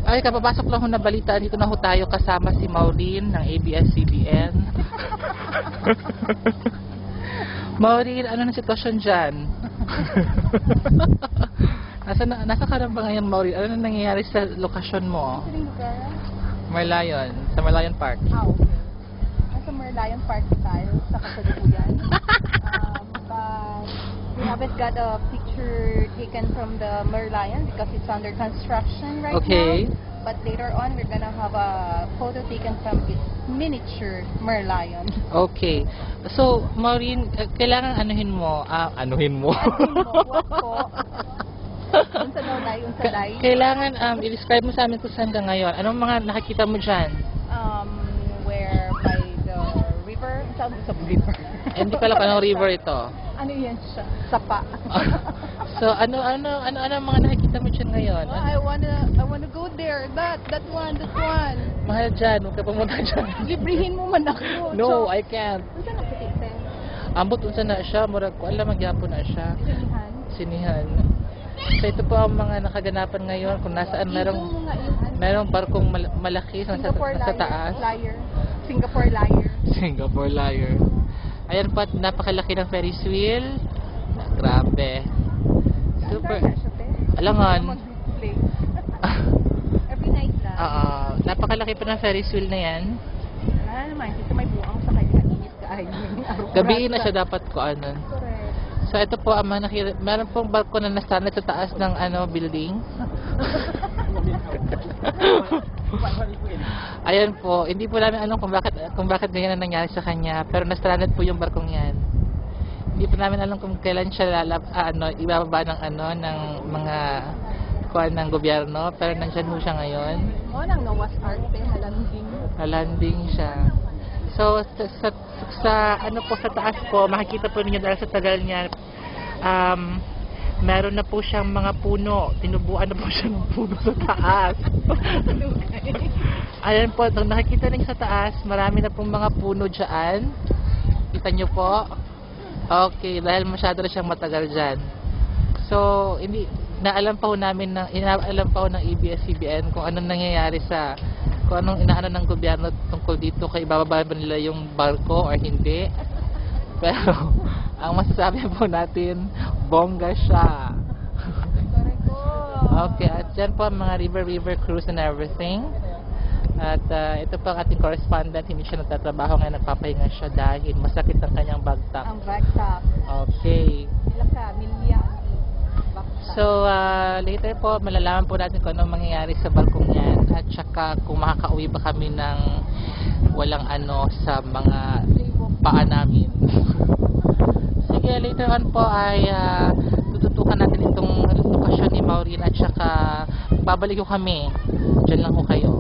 Ay, kapapasok lang ho na balita. Dito na ho tayo kasama si Maureen ng ABS-CBN. Maureen, ano na sitwasyon dyan? nasa ka na ba ngayon, Maureen? Ano na nangyayari sa lokasyon mo? Merlion, sa Merlion Park. Okay. Nasa Merlion Park tayo sa kasalukuyan. But we haven't got a picture taken from the Merlion because it's under construction right Okay. now. But later on, we're gonna have a photo taken from its miniature Merlion. Okay. So, Maureen, kailangan anuhin mo. Anuhin mo? What po? Unsa daw lay, unsa lay? Kailangan i-describe mo sa amin kung saan ka ngayon. Anong mga nakikita mo dyan? Where by the river, sa river. Hindi ko alam anong river ito. Ano yan siya? Sapa. So, ano mga nakikita mo dyan ngayon? I wanna go there. That one. Mahal dyan, huwag ka pumunta dyan. Librihin mo man ako. No, I can't. Unsa na puti te? Ambot unsa na siya, murag ko alam magyapon na siya. Sinihan. Sinihan. So ito po ang mga nakaganapan ngayon kung nasaan Igo mo nga yun. merong barkong malaki sa taas. Liar. Singapore liar. Singapore liar. Ayan po, napakalaki ng Ferris wheel. Grabe. Super. Alangan. Mag-display. Every night na. Napakalaki pa ng Ferris wheel na yan. Wala naman. Kasi may buang sa kanya. Init ka ay. Gabihin na siya dapat ko ano. Correct. So ito po ang meron pong barko na nastanad sa taas ng building. Ayan po, hindi po namin alam kung bakit ganyan ang nangyari sa kanya, pero nastranded po yung barkong 'yan. Hindi po namin alam kung kailan siya ibababa ng mga kuan ng gobyerno, pero nandiyan po siya ngayon. Mo nang Noah's Ark nalanding. Nalanding siya. So sa taas po, makikita po niyo dahil sa tagal niya, meron na po siyang mga puno. Tinubuan na po siya ng puno sa taas. Ayan po, nakikita niyo sa taas, marami na pong mga puno dyan. Kita niyo po? Okay, dahil masyado na siyang matagal dyan. So, inaalam pa ho ng ABS-CBN kung anong nangyayari kung anong inaano ng gobyerno tungkol dito, kay ibababa ba nila yung barko or hindi. Pero ang masasabi po natin, bongga siya. Okay, at dyan po ang mga river cruise and everything. At ito po ang ating correspondent, hindi siya nagtatrabaho ngayon, nagpapahinga siya dahil masakit ang kanyang bagtak. Ang bagtak. Okay. Ilang ka, milya. So, later po, malalaman po natin kung anong mangyayari sa barkong yan at saka kung makakauwi ba kami ng walang sa mga paa namin. Sige, later on po ay tututukan natin itong lokasyon ni Maureen at saka babalik ko kami. Diyan lang ko kayo.